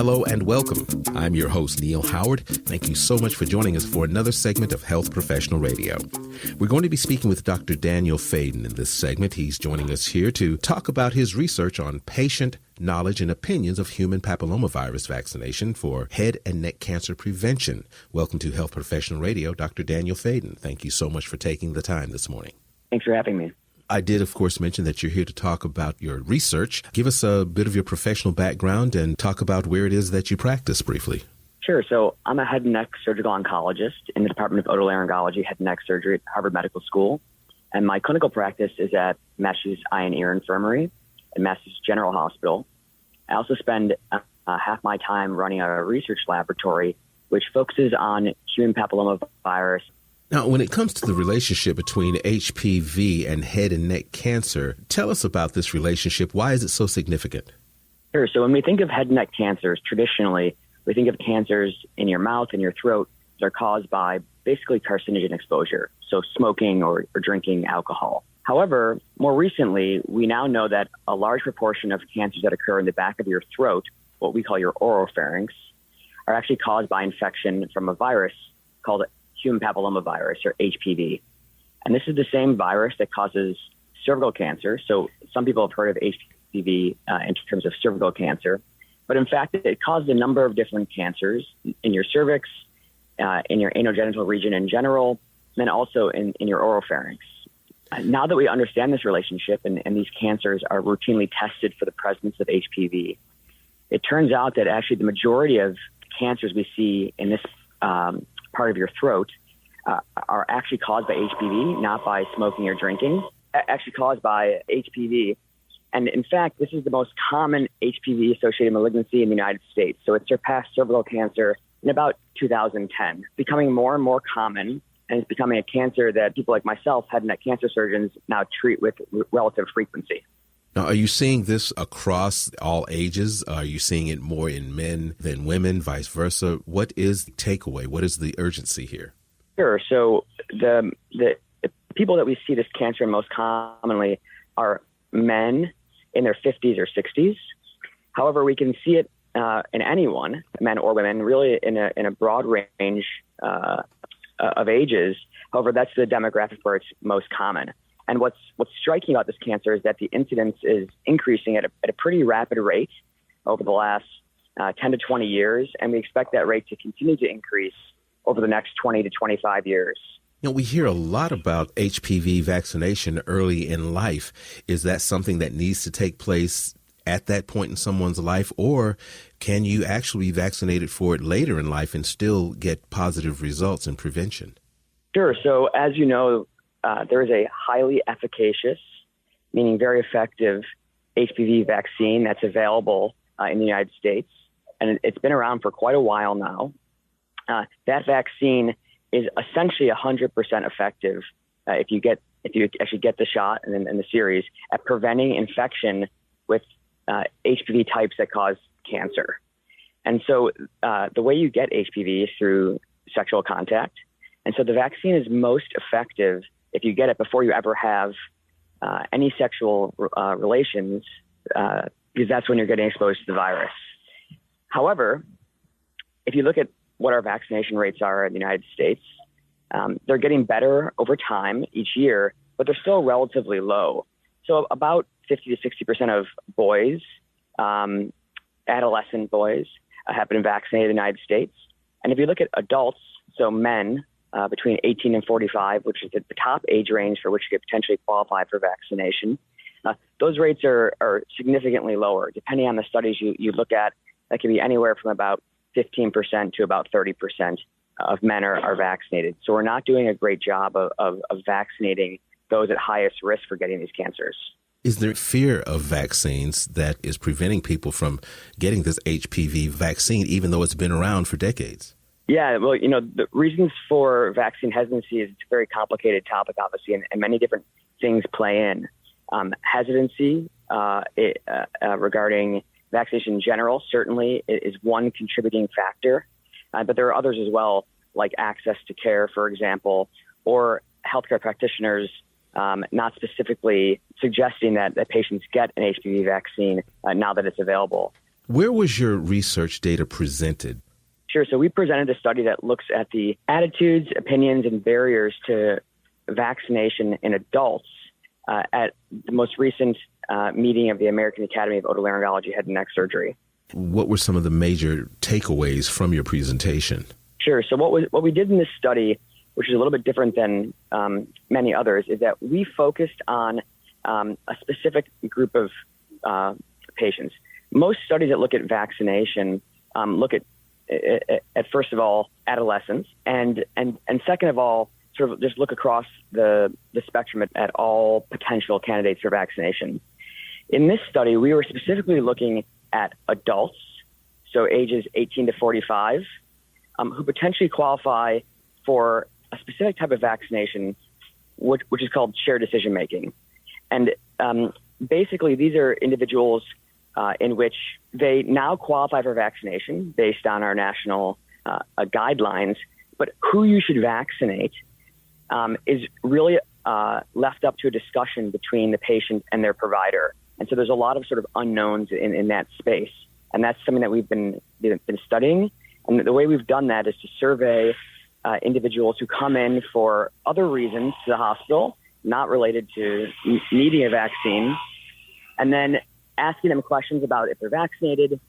Hello and welcome. I'm your host, Neil Howard. Thank you so much for joining us for another segment of Health Professional Radio. We're going to be speaking with Dr. Daniel Faden in this segment. He's joining us here to talk about his research on patient knowledge and opinions of human papillomavirus vaccination for head and neck cancer prevention. Welcome to Health Professional Radio, Dr. Daniel Faden. Thank you so much for taking the time this morning. Thanks for having me. I did, of course, mention that you're here to talk about your research. Give us a bit of your professional background and talk about where it is that you practice briefly. Sure. So I'm a head and neck surgical oncologist in the Department of Otolaryngology-Head and Neck Surgery at Harvard Medical School. And my clinical practice is at Massachusetts Eye and Ear Infirmary and Massachusetts General Hospital. I also spend half my time running a research laboratory which focuses on human papillomavirus. Now, when it comes to the relationship between HPV and head and neck cancer, tell us about this relationship. Why is it so significant? Sure. So when we think of head and neck cancers, traditionally, we think of cancers in your mouth and your throat that are caused by basically carcinogen exposure, so smoking or drinking alcohol. However, more recently, we now know that a large proportion of cancers that occur in the back of your throat, what we call your oropharynx, are actually caused by infection from a virus called human papillomavirus, or HPV. And this is the same virus that causes cervical cancer. So some people have heard of HPV in terms of cervical cancer. But in fact, it causes a number of different cancers in your cervix, in your anogenital region in general, and then also in your oropharynx. Now that we understand this relationship and these cancers are routinely tested for the presence of HPV, it turns out that actually the majority of cancers we see in this part of your throat are actually caused by HPV, not by smoking or drinking, actually caused by HPV. And in fact, this is the most common HPV-associated malignancy in the United States. So it surpassed cervical cancer in about 2010, becoming more and more common, and it's becoming a cancer that people like myself, head and neck cancer surgeons, now treat with relative frequency. Now, are you seeing this across all ages? Are you seeing it more in men than women, vice versa? What is the takeaway? What is the urgency here? Sure. So the people that we see this cancer most commonly are men in their 50s or 60s. However, we can see it in anyone, men or women, really in a broad range of ages. However, that's the demographic where it's most common. And what's striking about this cancer is that the incidence is increasing at a pretty rapid rate over the last 10 to 20 years, and we expect that rate to continue to increase over the next 20 to 25 years. You know, we hear a lot about HPV vaccination early in life. Is that something that needs to take place at that point in someone's life, or can you actually be vaccinated for it later in life and still get positive results in prevention? Sure. So as you know, there is a highly efficacious, meaning very effective HPV vaccine that's available in the United States, and it's been around for quite a while now. That vaccine is essentially 100% effective if you actually get the shot and the series at preventing infection with HPV types that cause cancer. And so the way you get HPV is through sexual contact. And so the vaccine is most effective if you get it before you ever have any sexual relations, because that's when you're getting exposed to the virus. However, if you look at what our vaccination rates are in the United States, they're getting better over time each year, but they're still relatively low. So about 50 to 60% of boys, adolescent boys, have been vaccinated in the United States. And if you look at adults, so men between 18 and 45, which is the top age range for which you could potentially qualify for vaccination, those rates are significantly lower. Depending on the studies you look at, that can be anywhere from about 15% to about 30% of men are vaccinated. So we're not doing a great job of vaccinating those at highest risk for getting these cancers. Is there fear of vaccines that is preventing people from getting this HPV vaccine, even though it's been around for decades? Yeah, well, the reasons for vaccine hesitancy is it's a very complicated topic, obviously, and many different things play in. Hesitancy regarding vaccination in general certainly is one contributing factor, but there are others as well, like access to care, for example, or healthcare practitioners not specifically suggesting that patients get an HPV vaccine now that it's available. Where was your research data presented? Sure. So we presented a study that looks at the attitudes, opinions, and barriers to vaccination in adults at the most recent meeting of the American Academy of Otolaryngology-Head and Neck Surgery. What were some of the major takeaways from your presentation? Sure. So what we did in this study, which is a little bit different than many others, is that we focused on a specific group of patients. Most studies that look at vaccination look at first of all adolescents, and second of all sort of just look across the spectrum at all potential candidates for vaccination. In this study, we were specifically looking at adults, so ages 18 to 45, who potentially qualify for a specific type of vaccination, which is called shared decision making. And basically, these are individuals in which they now qualify for vaccination based on our national guidelines, but who you should vaccinate is really left up to a discussion between the patient and their provider. And so there's a lot of sort of unknowns in that space. And that's something that we've been studying. And the way we've done that is to survey individuals who come in for other reasons to the hospital, not related to needing a vaccine, and then asking them questions about if they're vaccinated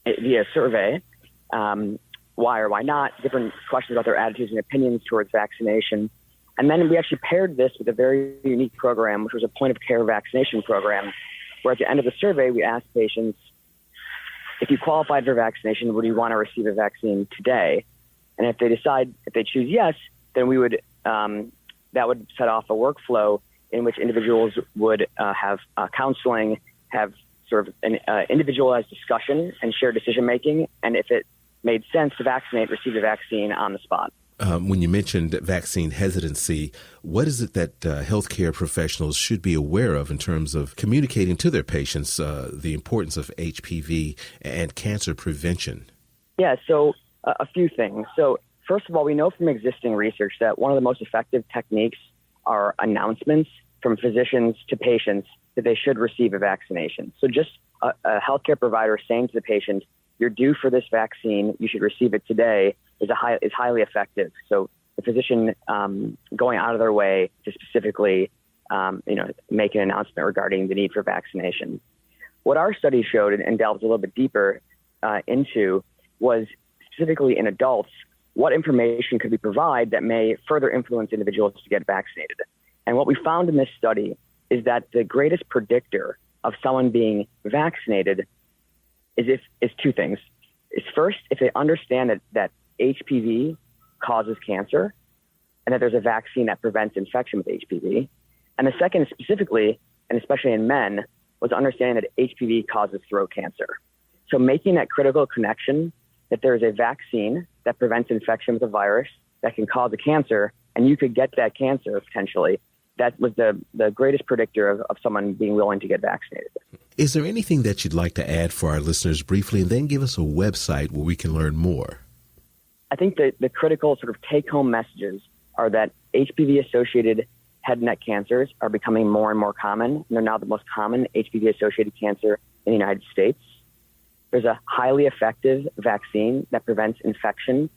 via survey, why or why not, different questions about their attitudes and opinions towards vaccination. And then we actually paired this with a very unique program, which was a point-of-care vaccination program, where at the end of the survey, we asked patients, if you qualified for vaccination, would you want to receive a vaccine today? And if they choose yes, then we would that would set off a workflow in which individuals would have counseling, have sort of an individualized discussion and shared decision-making, and if it made sense to vaccinate, receive the vaccine on the spot. When you mentioned vaccine hesitancy, what is it that healthcare professionals should be aware of in terms of communicating to their patients the importance of HPV and cancer prevention? Yeah, so a few things. So first of all, we know from existing research that one of the most effective techniques are announcements from physicians to patients that they should receive a vaccination. So just a healthcare provider saying to the patient, you're due for this vaccine, you should receive it today, is highly effective. So the physician going out of their way to specifically make an announcement regarding the need for vaccination. What our study showed and delved a little bit deeper into was specifically in adults, what information could we provide that may further influence individuals to get vaccinated. And what we found in this study is that the greatest predictor of someone being vaccinated is two things. Is first, if they understand that HPV causes cancer and that there's a vaccine that prevents infection with HPV. And the second specifically, and especially in men, was understanding that HPV causes throat cancer. So making that critical connection that there is a vaccine that prevents infection with a virus that can cause a cancer, and you could get that cancer potentially, that was the greatest predictor of someone being willing to get vaccinated. Is there anything that you'd like to add for our listeners briefly, and then give us a website where we can learn more? I think that the critical sort of take-home messages are that HPV-associated head and neck cancers are becoming more and more common. And they're now the most common HPV-associated cancer in the United States. There's a highly effective vaccine that prevents infection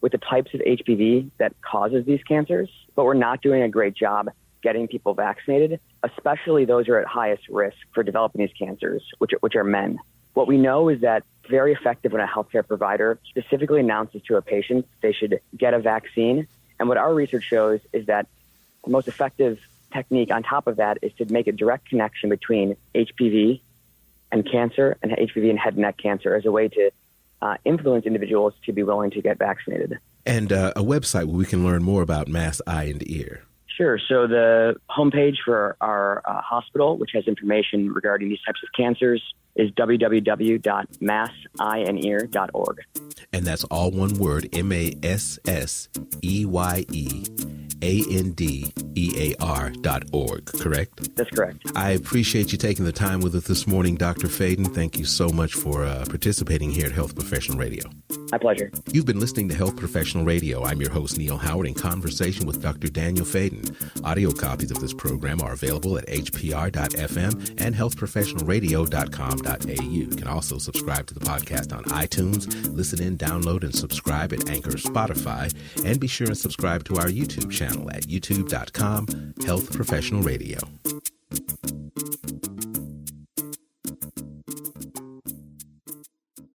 with the types of HPV that causes these cancers, but we're not doing a great job getting people vaccinated, especially those who are at highest risk for developing these cancers, which are men. What we know is that it's very effective when a healthcare provider specifically announces to a patient they should get a vaccine. And what our research shows is that the most effective technique on top of that is to make a direct connection between HPV and cancer and HPV and head and neck cancer as a way to influence individuals to be willing to get vaccinated. And a website where we can learn more about Mass Eye and Ear. Sure. So the homepage for our hospital, which has information regarding these types of cancers, is www.masseyeandear.org. And that's all one word, MASSEYEAND.org. HealthEAR.org, correct? That's correct. I appreciate you taking the time with us this morning, Dr. Faden. Thank you so much for participating here at Health Professional Radio. My pleasure. You've been listening to Health Professional Radio. I'm your host, Neil Howard, in conversation with Dr. Daniel Faden. Audio copies of this program are available at hpr.fm and healthprofessionalradio.com.au. You can also subscribe to the podcast on iTunes, listen in, download, and subscribe at Anchor, Spotify, and be sure and subscribe to our YouTube channel at youtube.com/Health Professional Radio.